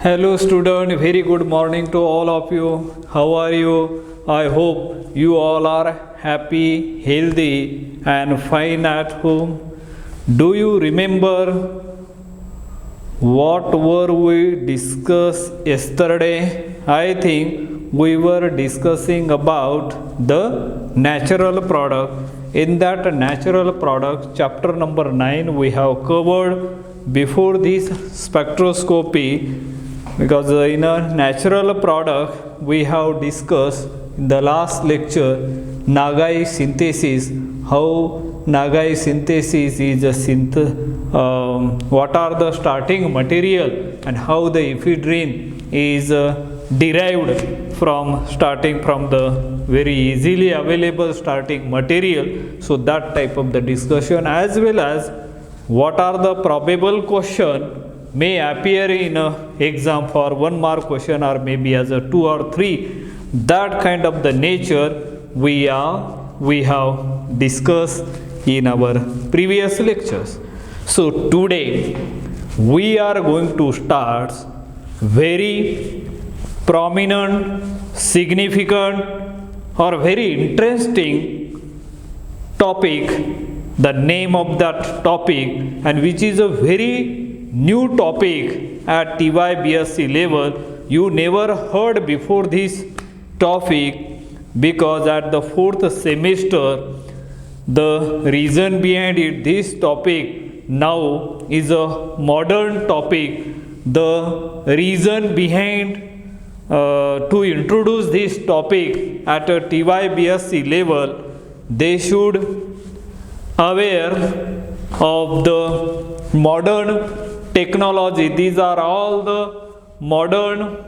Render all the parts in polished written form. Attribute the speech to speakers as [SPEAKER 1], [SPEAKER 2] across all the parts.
[SPEAKER 1] Hello student, very good morning to all of you. How are you? I hope you all are happy, healthy and fine at home. Do you remember what were we discussed yesterday? I think we were discussing about the natural product. In that natural product, chapter number 9, we have covered before this spectroscopy, because in a natural product we have discussed in the last lecture Nagai synthesis, how Nagai synthesis is what are the starting material and how the ephedrine is derived from starting from the very easily available starting material. So that type of the discussion, as well as what are the probable question may appear in a exam for 1 mark question or maybe as a 2 or 3, that kind of the nature we have discussed in our previous lectures. So today we are going to start very prominent, significant or very interesting topic, the name of that topic, and which is a very new topic at TY BSc level. You never heard before this topic, because at the 4th semester the reason behind it, this topic now is a modern topic. The reason behind to introduce this topic at a TY BSc level, they should aware of the modern technology. These are all the modern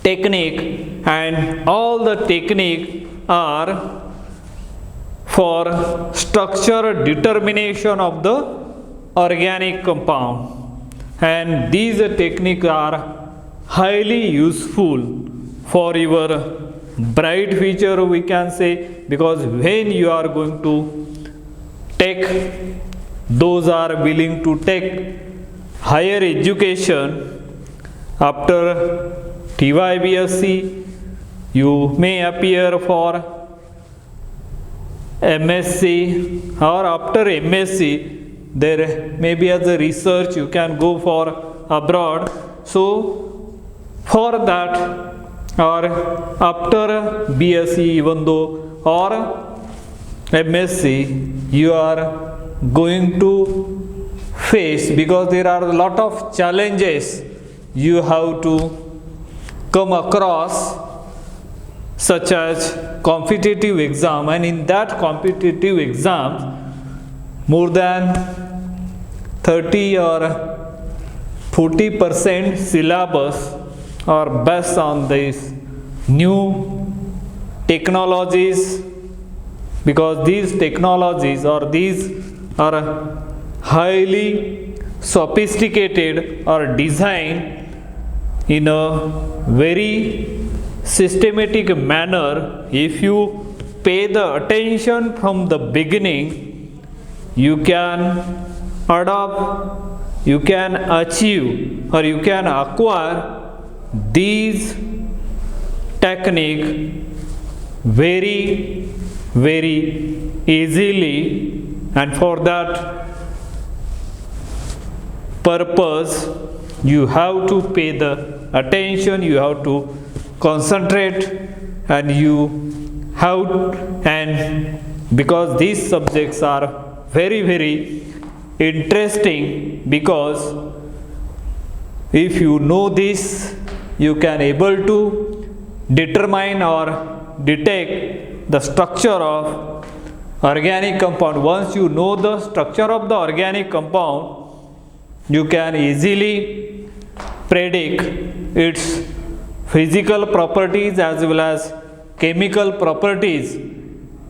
[SPEAKER 1] technique, and all the technique are for structure determination of the organic compound, and these techniques are highly useful for your bright future, we can say, because when you are going to take, those are willing to take higher education after TYBSc, you may appear for MSc, or after MSc there may be as a research you can go for abroad. So for that, or after BSc even though, or MSc, you are going to face, because there are a lot of challenges you have to come across, such as competitive exam, and in that competitive exam more than 30 or 40% syllabus are based on these new technologies, because these technologies or these are highly sophisticated or designed in a very systematic manner. If you pay the attention from the beginning, you can adopt, you can achieve, or you can acquire these technique very easily, and for that purpose you have to pay the attention, you have to concentrate, and you have, and because these subjects are very interesting, because if you know this, you can able to determine or detect the structure of organic compound. Once you know the structure of the organic compound, you can easily predict its physical properties as well as chemical properties,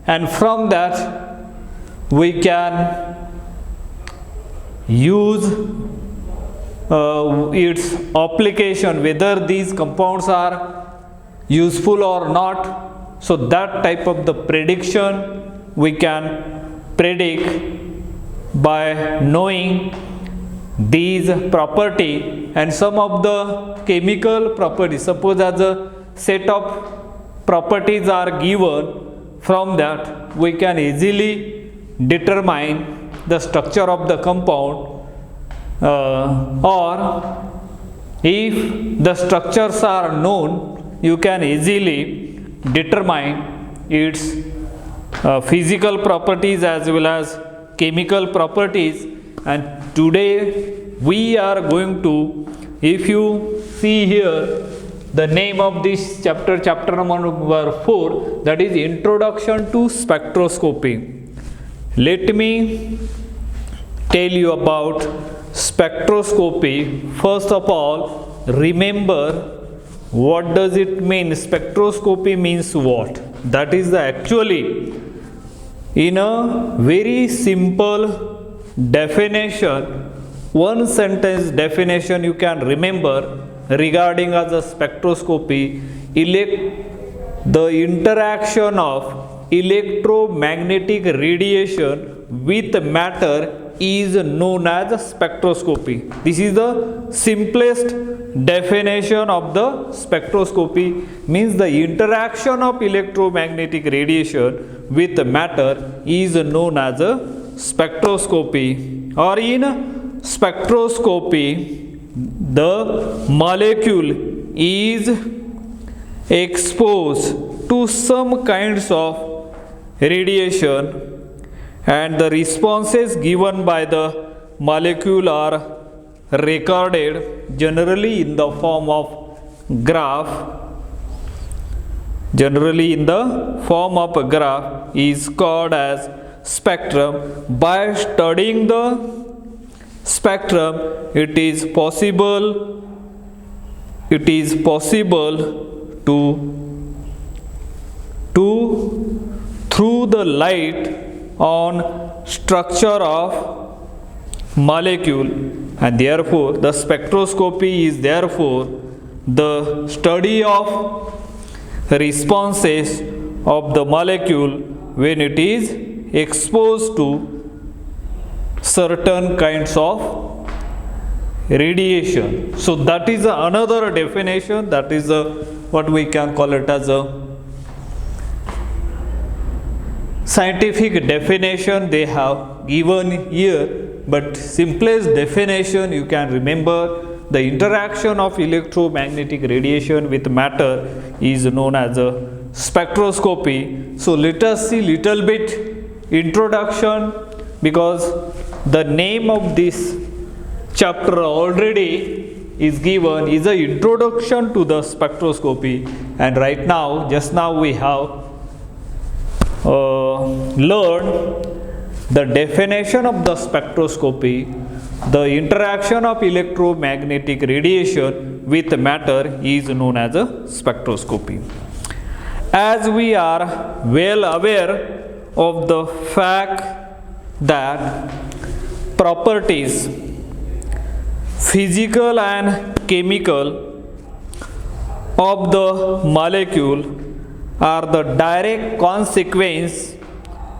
[SPEAKER 1] and from that we can use its application, whether these compounds are useful or not. So that type of the prediction we can predict by knowing these property and some of the chemical properties. Suppose as a set of properties are given, from that we can easily determine the structure of the compound, or if the structures are known, you can easily determine its physical properties as well as chemical properties. And today we are going to, if you see here the name of this chapter, chapter number 4, that is Introduction to Spectroscopy. Let me tell you about spectroscopy. First of all, remember what does it mean. Spectroscopy means what? That is the actually, in a very simple definition, one sentence definition you can remember regarding as a spectroscopy: the interaction of electromagnetic radiation with matter is known as spectroscopy. This is the simplest definition of the spectroscopy, means the interaction of electromagnetic radiation with matter is known as a spectroscopy. Or in spectroscopy, the molecule is exposed to some kinds of radiation, and the responses given by the molecule are recorded generally in the form of graph. Generally in the form of a graph is called as spectrum. By studying the spectrum, it is possible to through the light on structure of molecule, and therefore the spectroscopy is therefore the study of responses of the molecule when it is exposed to certain kinds of radiation. So that is another definition, that is what we can call it as a scientific definition they have given here, but simplest definition you can remember: the interaction of electromagnetic radiation with matter is known as a spectroscopy. So let us see little bit introduction, because the name of this chapter already is given, is a introduction to the spectroscopy. And right now, just now we have learned the definition of the spectroscopy. The interaction of electromagnetic radiation with matter is known as a spectroscopy. As we are well aware of the fact that properties, physical and chemical, of the molecule are the direct consequence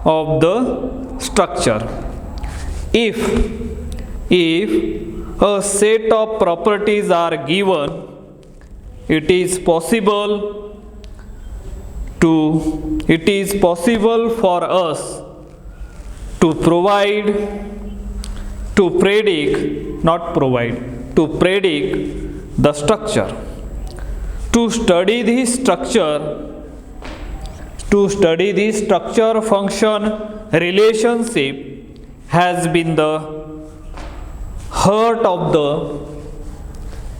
[SPEAKER 1] of the structure. If a set of properties are given, it is possible for us to predict the structure. To study this structure function relationship has been the heart of the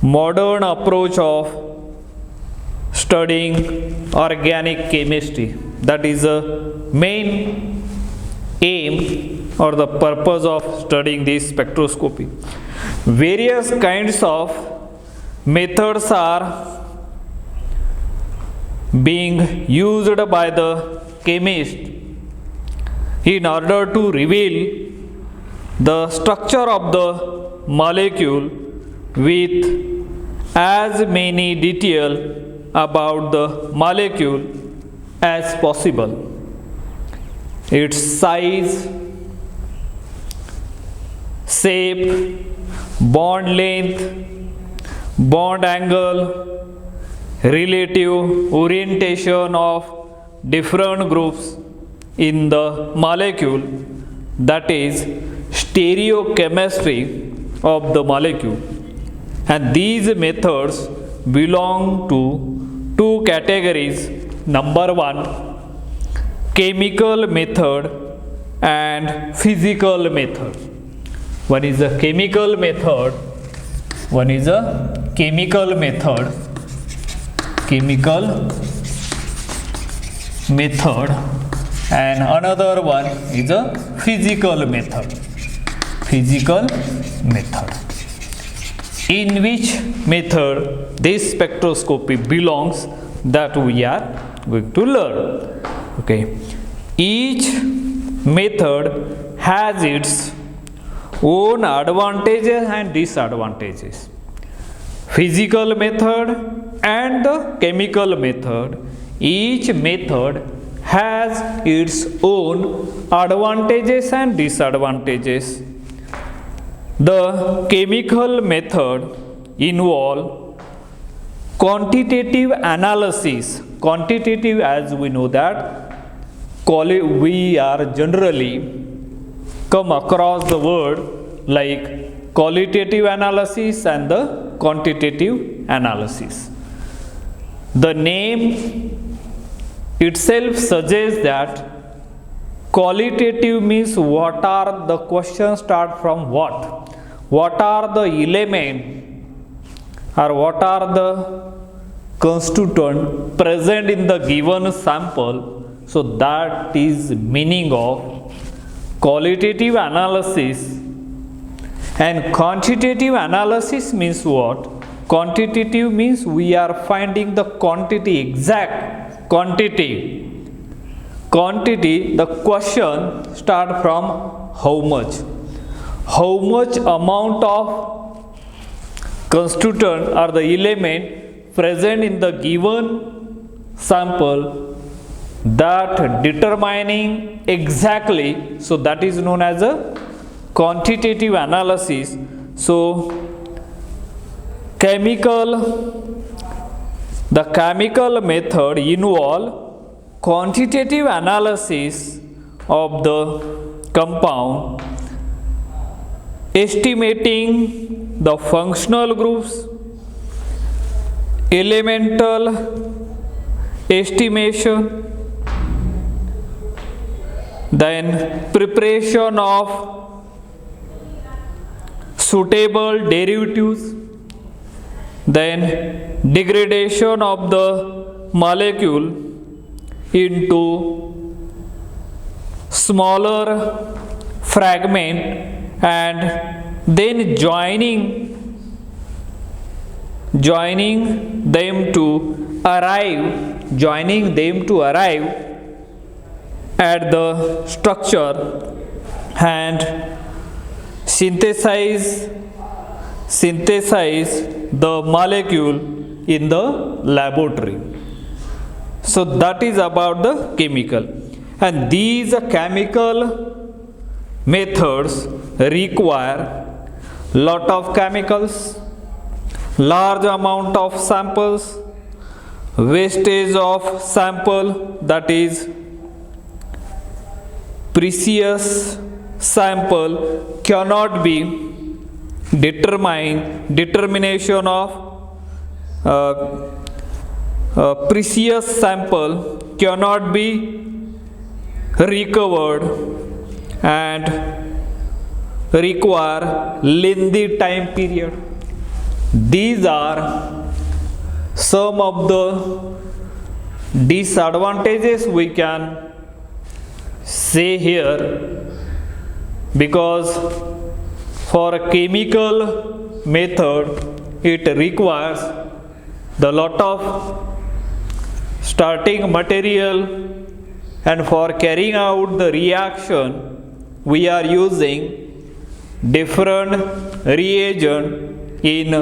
[SPEAKER 1] modern approach of studying organic chemistry. That is the main aim or the purpose of studying this spectroscopy. Various kinds of methods are being used by the chemist in order to reveal the structure of the molecule with as many details about the molecule as possible. Its size, shape, bond length, bond angle, relative orientation of different groups in the molecule, that is stereochemistry of the molecule. And these methods belong to two categories. Number one, chemical method and physical method. One is a chemical method, one is a chemical method, and another one is a physical method. In which method this spectroscopy belongs, that we are going to learn. Okay. Each method has its own advantages and disadvantages. Physical method and the chemical method, each method has its own advantages and disadvantages. The chemical method involve quantitative analysis. Quantitative, as we know that we are generally come across the word like qualitative analysis and the quantitative analysis. The name itself suggests that qualitative means what are the questions start from what are the element or what are the constituent present in the given sample. So that is meaning of qualitative analysis. And quantitative analysis means what? Quantitative means we are finding the quantity, exact quantity. Quantity, the question start from how much amount of constituent or the element present in the given sample, that determining exactly. So that is known as a quantitative analysis. So the chemical method involve quantitative analysis of the compound, estimating the functional groups, elemental estimation, then preparation of suitable derivatives, then degradation of the molecule into smaller fragment, and then joining them to arrive at the structure and synthesize the molecule in the laboratory. So that is about the chemical. And these chemical methods require lot of chemicals, large amount of samples, wastage of sample, that is precious sample cannot be determination of precious sample cannot be recovered and require lengthy time period. These are some of the disadvantages we can say here, because for a chemical method it requires the lot of starting material, and for carrying out the reaction we are using different reagent in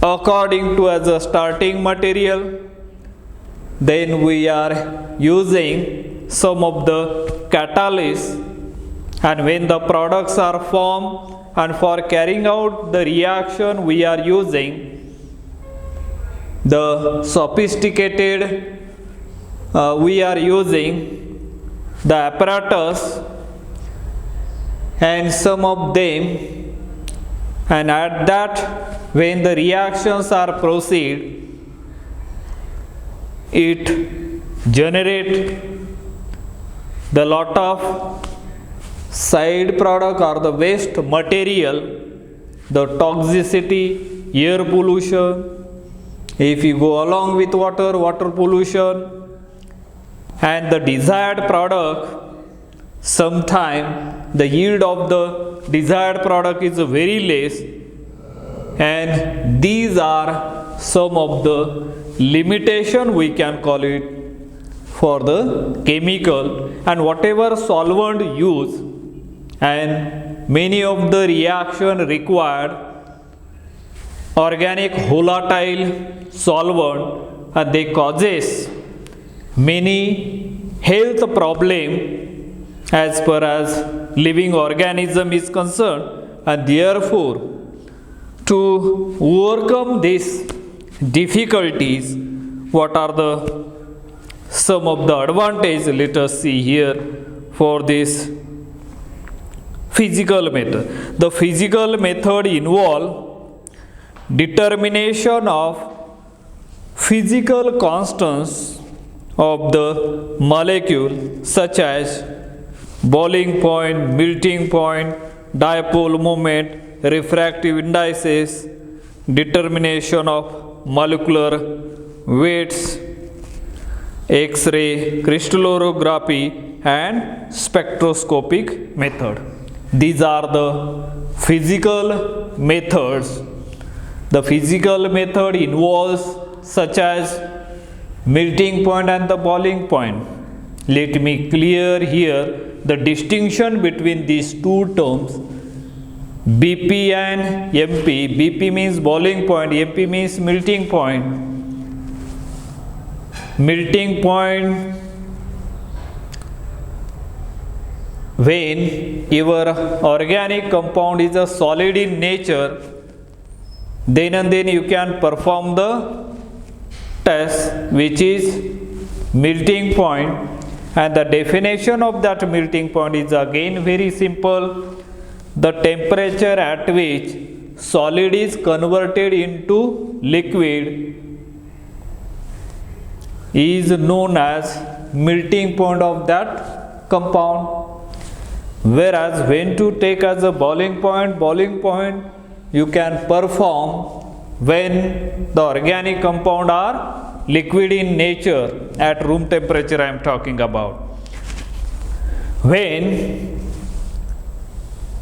[SPEAKER 1] according to as a starting material. Then we are using some of the catalysts, and when the products are formed and for carrying out the reaction we are using the sophisticated we are using the apparatus and some of them, and at that when the reactions are proceed, it generate the lot of side product or the waste material, the toxicity, air pollution, if you go along with water pollution, and the desired product, sometime the yield of the desired product is very less, and these are some of the limitation we can call it for the chemical. And whatever solvent used, and many of the reaction required organic volatile solvent, and they causes many health problem as far as living organism is concerned, and therefore to overcome these difficulties, what are the some of the advantages? Let us see here for this physical method. The physical method involve determination of physical constants of the molecule such as boiling point, melting point, dipole moment, refractive indices, determination of molecular weights, X-ray, crystallography and spectroscopic method. These are the physical methods. The physical method involves such as melting point and the boiling point. Let me clear here the distinction between these two terms, BP and MP. BP means boiling point, MP means melting point. Melting point, when your organic compound is a solid in nature, then and then you can perform the test, which is melting point, and the definition of that melting point is again very simple. The temperature at which solid is converted into liquid is known as melting point of that compound. Whereas when to take as a boiling point you can perform when the organic compound are liquid in nature at room temperature I am talking about. When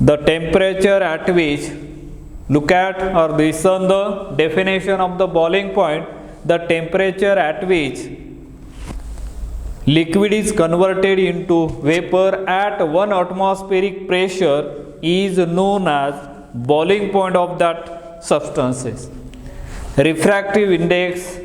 [SPEAKER 1] the temperature at which, look at or listen the definition of the boiling point, the temperature at which liquid is converted into vapor at 1 atmospheric pressure is known as boiling point of that substances. Refractive index,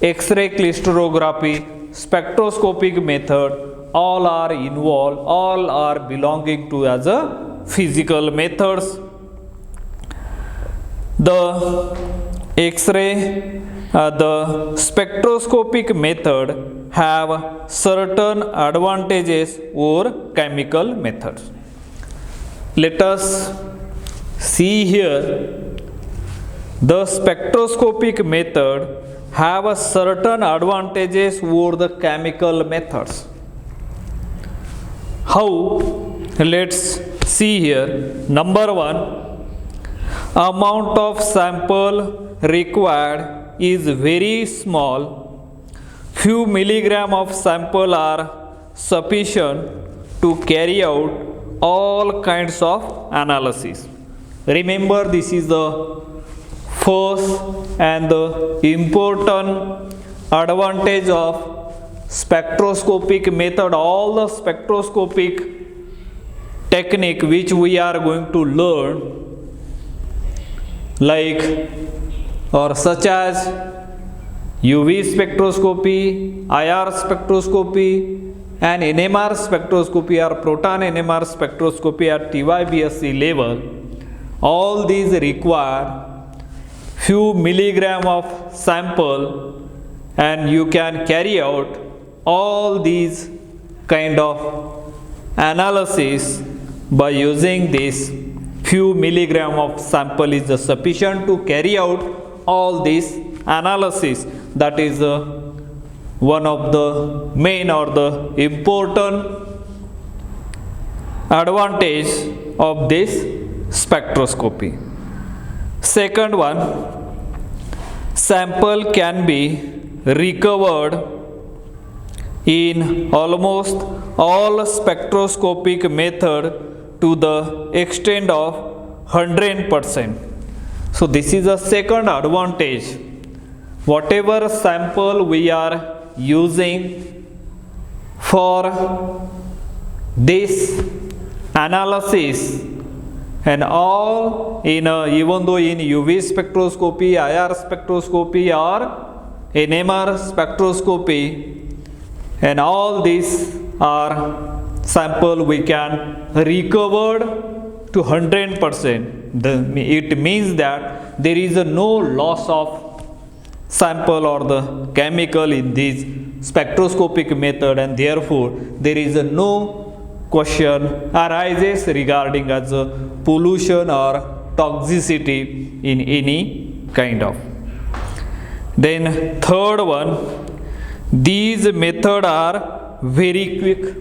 [SPEAKER 1] X-ray crystallography, spectroscopic method, all are involved, all are belonging to as a physical methods. The X-ray, the spectroscopic method have certain advantages over chemical methods. Let us see here the spectroscopic method have a certain advantages over the chemical methods. How? Let's see here. Number one, amount of sample required is very small. Few milligram of sample are sufficient to carry out all kinds of analysis. Remember, this is the first and the important advantage of spectroscopic method. All the spectroscopic technique which we are going to learn, like or such as UV spectroscopy, IR spectroscopy and NMR spectroscopy or proton NMR spectroscopy at TYBSc level, All these require few milligram of sample, and you can carry out all these kind of analysis by using this few milligram of sample is sufficient to carry out all this analysis. That is one of the main or the important advantage of this spectroscopy. Second one, sample can be recovered in almost all spectroscopic method to the extent of 100%. So this is a second advantage. Whatever sample we are using for this analysis, and all in even though in UV spectroscopy, IR spectroscopy or NMR spectroscopy, and all these are sample we can recover to 100%. It means that there is no loss of sample or the chemical in this spectroscopic method, and therefore there is no question arises regarding as a pollution or toxicity in any kind of. Then third one, these methods are very quick.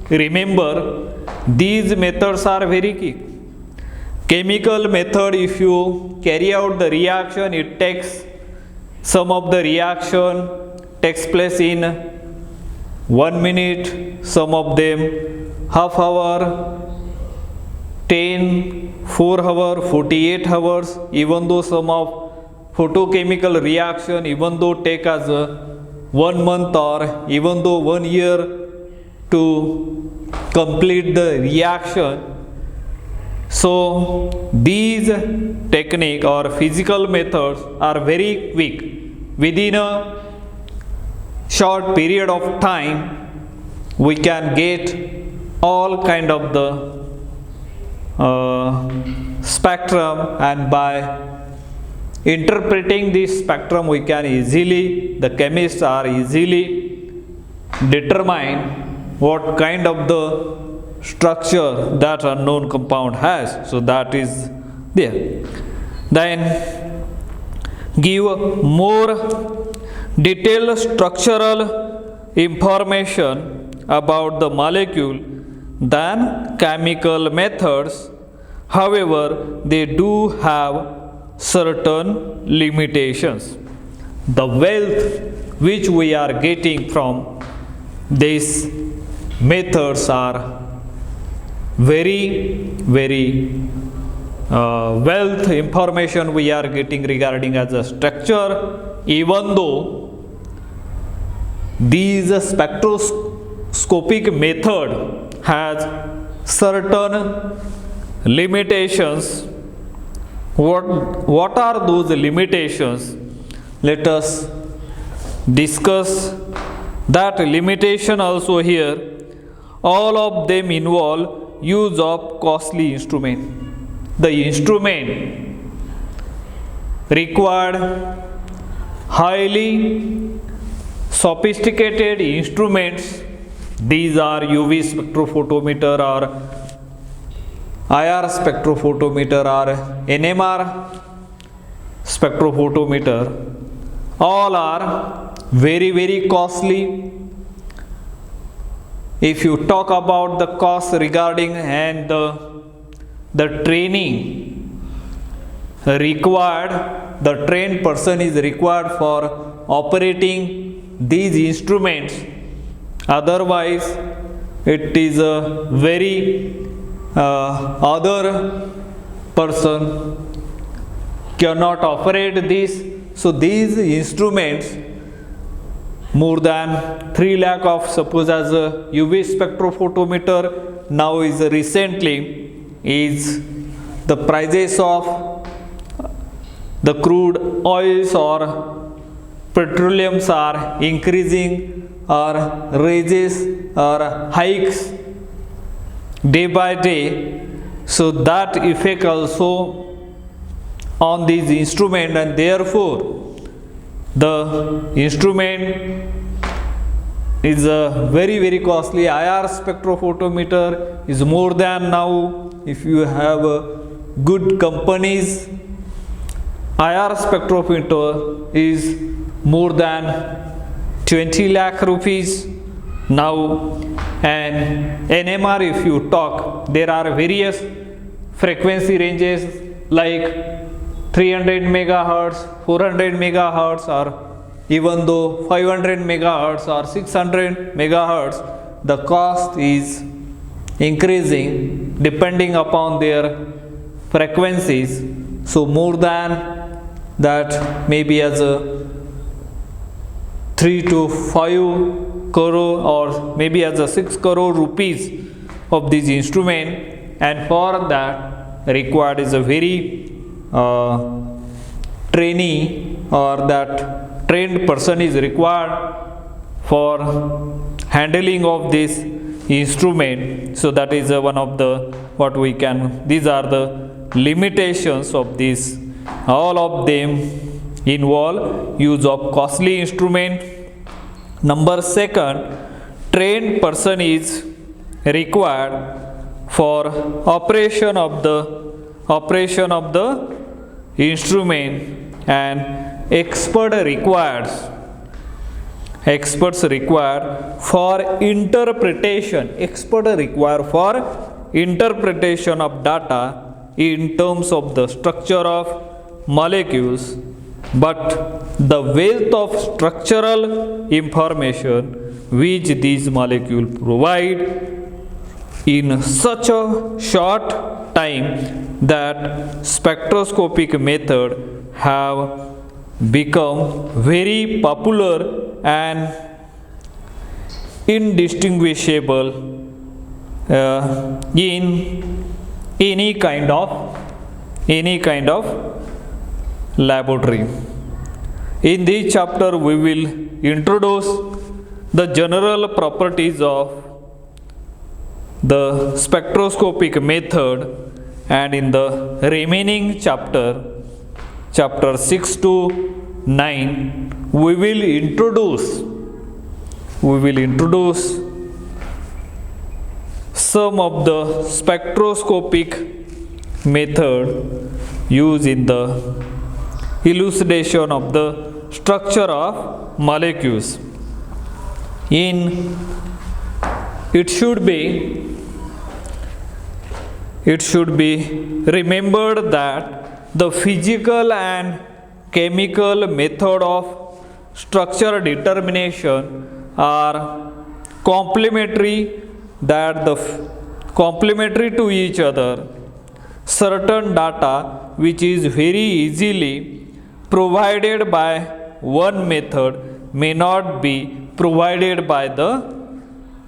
[SPEAKER 1] Remember, these methods are very quick. Chemical method, if you carry out the reaction, it takes some of the reaction takes place in 1 minute, some of them half hour, 10, 4 hour, 48 hours, even though some of photochemical reaction, even though take as 1 month or even though 1 year to complete the reaction. So these technique or physical methods are very quick. Within a short period of time, we can get all kind of the spectrum, and by interpreting this spectrum we can easily, the chemists are easily determine what kind of the structure that unknown compound has. So that is there. Then give more detailed structural information about the molecule than chemical methods. However, they do have certain limitations. The wealth which we are getting from these methods are very wealth information we are getting regarding as a structure, even though these spectroscopic method has certain limitations. What are those limitations? Let us discuss that limitation also here. All of them involve use of costly instrument. The instrument required highly sophisticated instruments. These are UV spectrophotometer or IR spectrophotometer or NMR spectrophotometer. All are very costly. If you talk about the cost regarding and the training required, the trained person is required for operating these instruments. Otherwise, it is a very other person cannot operate this. So these instruments, more than 3 lakh of, suppose as a UV spectrophotometer now is recently is the prices of the crude oils or petroleums are increasing or raises or hikes day by day. So that effect also on these instrument, and therefore the instrument is a very costly. IR spectrophotometer is more than, now if you have good companies, IR spectrophotometer is more than 20 lakh rupees now. And NMR, if you talk, there are various frequency ranges like 300 megahertz, 400 megahertz, or even though 500 megahertz or 600 megahertz, the cost is increasing depending upon their frequencies. So more than that, maybe as a 3 to 5 crore or maybe as a 6 crore rupees of this instrument, and for that required is a very trainee, or that trained person is required for handling of this instrument. So that is one of the, what we can, these are the limitations of this. All of them involve use of costly instrument. Number second, trained person is required for operation of the instrument, and experts required for interpretation. Experts required for interpretation of data in terms of the structure of molecules, but the wealth of structural information which these molecules provide in such a short time that spectroscopic method have become very popular and indistinguishable in any kind of laboratory. In this chapter we will introduce the general properties of the spectroscopic method, and in the remaining chapter 6 to 9 we will introduce some of the spectroscopic method used in the elucidation of the structure of molecules. It should be remembered that the physical and chemical method of structure determination are complementary to each other. Certain data which is very easily provided by one method may not be provided by the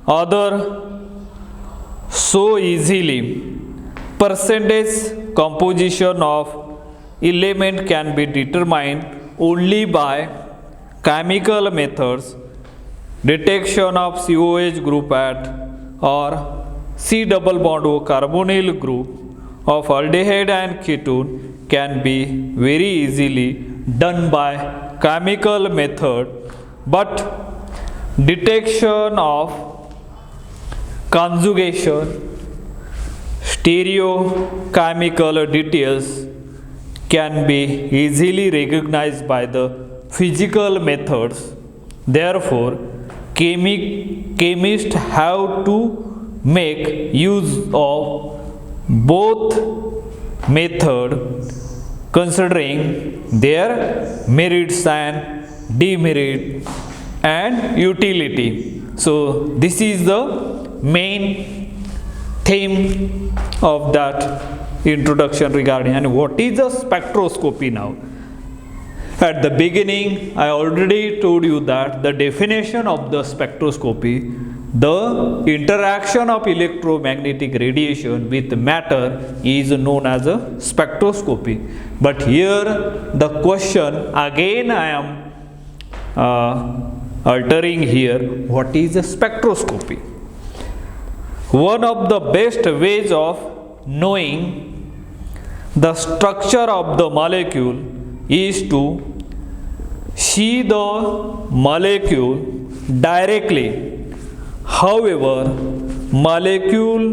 [SPEAKER 1] other so easily. Percentage composition of element can be determined only by chemical methods. Detection of COH group or C double bond O carbonyl group of aldehyde and ketone can be very easily done by chemical method, but detection of conjugation, stereochemical details can be easily recognized by the physical methods. Therefore, chemists have to make use of both methods considering their merits and demerits and utility. So this is the main theme of that introduction regarding. And what is the spectroscopy now? At the beginning I already told you that the definition of the spectroscopy, the interaction of electromagnetic radiation with matter, is known as a spectroscopy. But here the question again I am altering here, what is a spectroscopy? One of the best ways of knowing the structure of the molecule is to see the molecule directly. However, molecular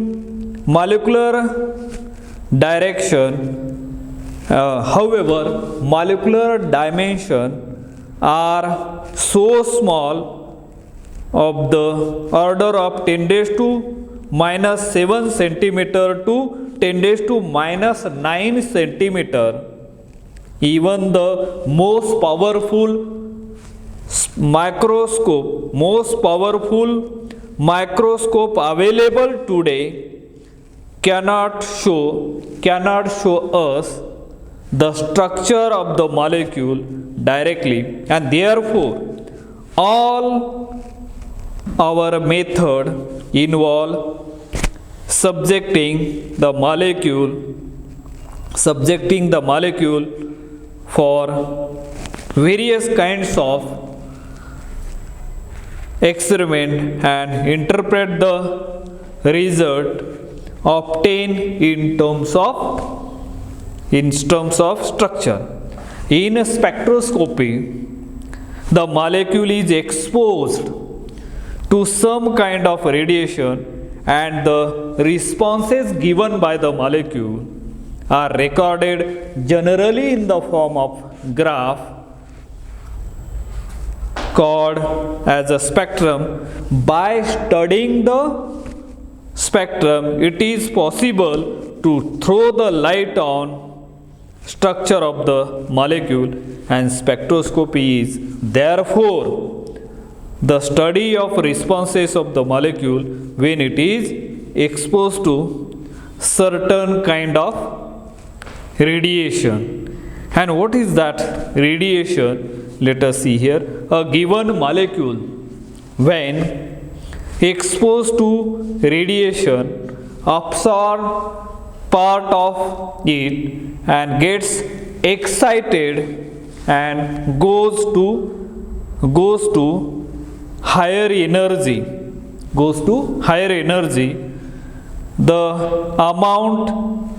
[SPEAKER 1] dimension are so small of the order of 10 raised to minus 7 centimeter to 10 raised to minus 9 centimeter. Even the most powerful microscope available today cannot show us the structure of the molecule directly, and therefore all our method involve subjecting the molecule for various kinds of experiment and interpret the result obtained in terms of structure. In spectroscopy, the molecule is exposed to some kind of radiation, and the responses given by the molecule are recorded generally in the form of graph called as a spectrum. By studying the spectrum, it is possible to throw the light on structure of the molecule, and spectroscopy is therefore the study of responses of the molecule when it is exposed to certain kind of radiation. And what is that radiation? Let us see here. A given molecule, when exposed to radiation, absorb part of it and gets excited and goes to higher energy. The amount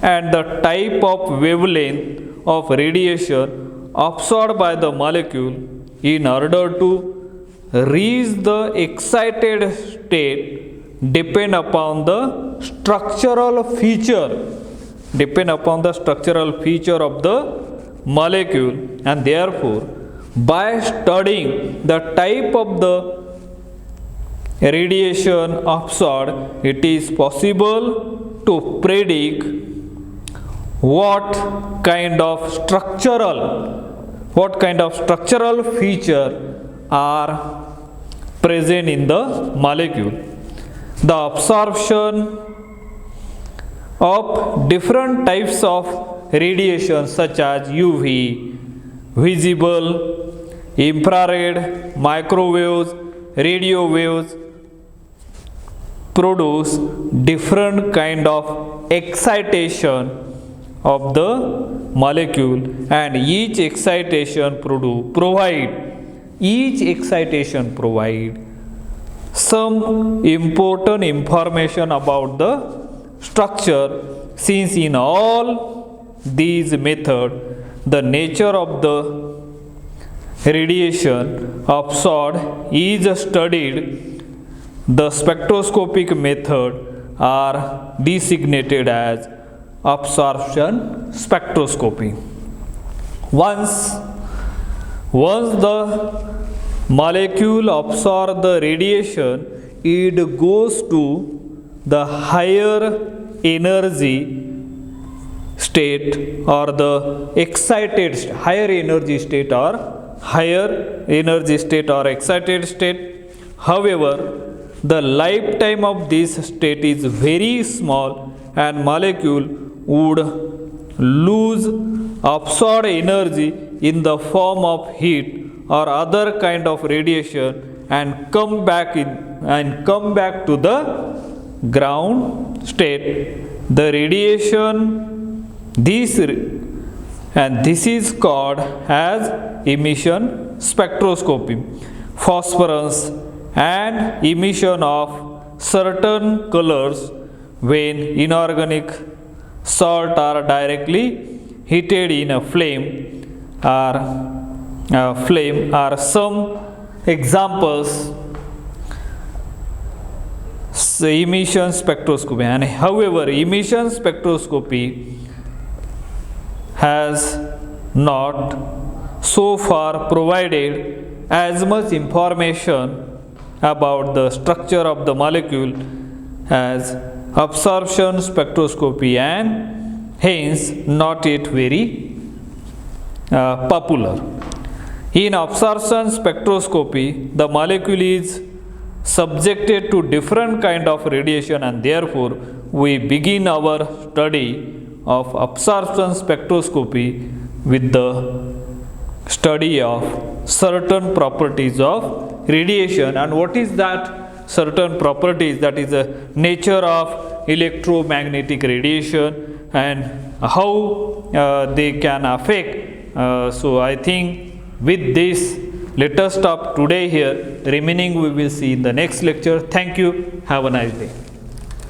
[SPEAKER 1] and the type of wavelength of radiation absorbed by the molecule in order to reach the excited state depend upon the structural feature of the molecule, and therefore by studying the type of the radiation absorbed, it is possible to predict what kind of structural feature are present in the molecule. The absorption of different types of radiation such as UV, visible, infrared, microwaves, radio waves produce different kind of excitation of the molecule, and each excitation provide some important information about the structure. Since in all these methods the nature of the radiation absorbed is studied, the spectroscopic method are designated as absorption spectroscopy. Once the molecule absorbs the radiation, it goes to the higher energy state or the excited higher energy state or excited state. However, the lifetime of this state is very small, and molecule would lose absorbed energy in the form of heat or other kind of radiation and come back to the ground state. The radiation this is called as emission spectroscopy. Phosphorus and emission of certain colors when inorganic salt are directly heated in a flame are some examples. Emission spectroscopy, and however emission spectroscopy has not so far provided as much information about the structure of the molecule as absorption spectroscopy, and hence not yet very popular. In absorption spectroscopy, the molecule is subjected to different kind of radiation, and therefore we begin our study of absorption spectroscopy with the study of certain properties of radiation. And what is that certain properties? That is the nature of electromagnetic radiation and how they can affect. So I think with this, let us stop today here. Remaining we will see in the next lecture. Thank you. Have a nice day.